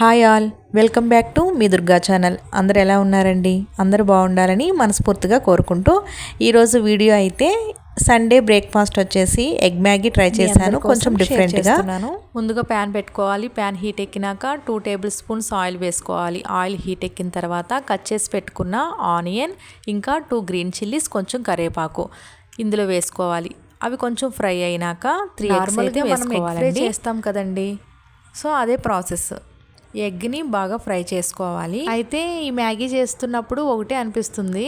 Hi all, welcome back to me Durga channel. అందరు ఎలా ఉన్నారండి? అందరూ బాగుండాలని మనస్ఫూర్తిగా కోరుకుంటూ ఈరోజు వీడియో అయితే సండే బ్రేక్ఫాస్ట్ వచ్చేసి ఎగ్ మ్యాగీ ట్రై చేశాను. కొంచెం డిఫరెంట్గా. ముందుగా ప్యాన్ పెట్టుకోవాలి. ప్యాన్ హీట్ ఎక్కినాక 2 టేబుల్ స్పూన్స్ ఆయిల్ వేసుకోవాలి. ఆయిల్ హీట్ ఎక్కిన తర్వాత కట్ చేసి పెట్టుకున్న ఆనియన్, ఇంకా 2 గ్రీన్ చిల్లీస్, కొంచెం కరివేపాకు ఇందులో వేసుకోవాలి. అవి కొంచెం ఫ్రై అయినాక 3 ఎగ్స్ అయితే వేసుకోవాలండి. చేస్తాం కదండి, సో అదే ప్రాసెస్. ఎగ్ని బాగా ఫ్రై చేసుకోవాలి. అయితే ఈ మ్యాగీ చేస్తున్నప్పుడు ఒకటే అనిపిస్తుంది,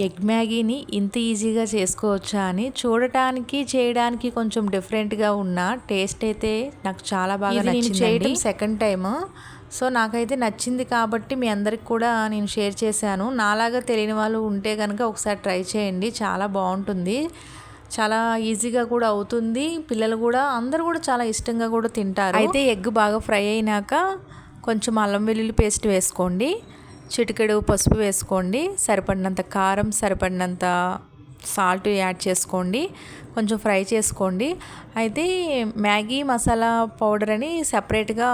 ఎగ్ మ్యాగీని ఇంత ఈజీగా చేసుకోవచ్చా అని. చూడటానికి చేయడానికి కొంచెం డిఫరెంట్గా ఉన్న టేస్ట్ అయితే నాకు చాలా బాగా నచ్చింది. చేయడం సెకండ్ టైం, సో నాకైతే నచ్చింది కాబట్టి మీ అందరికి కూడా నేను షేర్ చేశాను. నాలాగా తెలియని వాళ్ళు ఉంటే కనుక ఒకసారి ట్రై చేయండి, చాలా బాగుంటుంది. చాలా ఈజీగా కూడా అవుతుంది. పిల్లలు కూడా అందరూ కూడా చాలా ఇష్టంగా కూడా తింటారు. అయితే ఎగ్ బాగా ఫ్రై అయినాక కొంచెం అల్లం వెల్లుల్లి పేస్ట్ వేసుకోండి, చిటికెడు పసుపు వేసుకోండి, సరిపడినంత కారం, సరిపడినంత సాల్ట్ యాడ్ చేసుకోండి, కొంచెం ఫ్రై చేసుకోండి. అయితే మ్యాగీ మసాలా పౌడర్ అని సపరేట్గా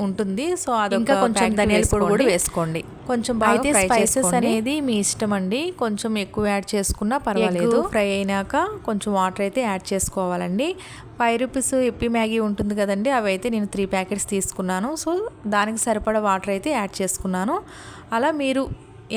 ఉంటుంది, సో అది ఇంకా కొంచెం ధనియాల పొడి కూడా వేసుకోండి. కొంచెం బాగా స్పైసెస్ అనేది మీ ఇష్టం అండి, కొంచెం ఎక్కువ యాడ్ చేసుకున్నా పర్వాలేదు. ఫ్రై అయినాక కొంచెం వాటర్ అయితే యాడ్ చేసుకోవాలండి. 5 రూపీస్ ఎప్పి మ్యాగీ ఉంటుంది కదండి, అవి అయితే నేను 3 ప్యాకెట్స్ తీసుకున్నాను. సో దానికి సరిపడా వాటర్ అయితే యాడ్ చేసుకున్నాను. అలా మీరు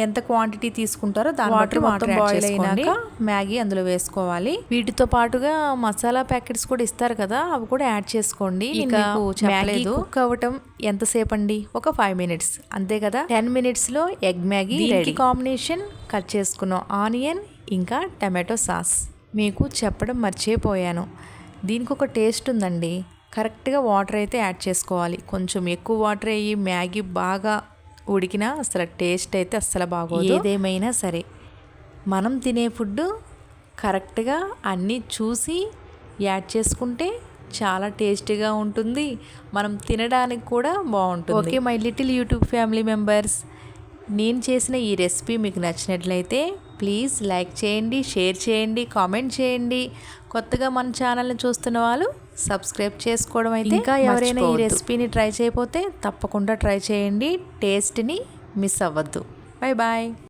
ఎంత క్వాంటిటీ తీసుకుంటారో దాని బట్టి వాటర్ బాయిల్ అయినాక మ్యాగీ అందులో వేసుకోవాలి. వీటితో పాటుగా మసాలా ప్యాకెట్స్ కూడా ఇస్తారు కదా, అవి కూడా యాడ్ చేసుకోండి. ఇంకా మ్యాగీ కుక్ అవ్వటం ఎంతసేపు అండి, ఒక 5 మినిట్స్ అంతే కదా. 10 మినిట్స్లో egg Maggi ready. Combination cut చేసుకున్నాం ఆనియన్ ఇంకా టమాటో సాస్. మీకు చెప్పడం మర్చిపోయాను, దీనికి ఒక టేస్ట్ ఉందండి. కరెక్ట్గా వాటర్ అయితే యాడ్ చేసుకోవాలి. కొంచెం ఎక్కువ వాటర్ అయ్యి మ్యాగీ బాగా ఉడికినా అసలు టేస్ట్ అయితే అస్సలు బాగోదు. ఏదేమైనా సరే మనం తినే ఫుడ్ కరెక్ట్గా అన్నీ చూసి యాడ్ చేసుకుంటే చాలా టేస్టీగా ఉంటుంది, మనం తినడానికి కూడా బాగుంటుంది. Okay my little YouTube family members, నేను చేసిన ఈ రెసిపీ మీకు నచ్చినట్లయితే ప్లీజ్ లైక్ చేయండి, షేర్ చేయండి, కామెంట్ చేయండి. కొత్తగా మన ఛానల్ని చూస్తున్న వాళ్ళు సబ్స్క్రైబ్ చేసుకోవడం అయితే ఇంకా ఎవరైనా ఈ రెసిపీని ట్రై చేయకపోతే తప్పకుండా ట్రై చేయండి, టేస్ట్ని మిస్ అవ్వద్దు. Bye bye.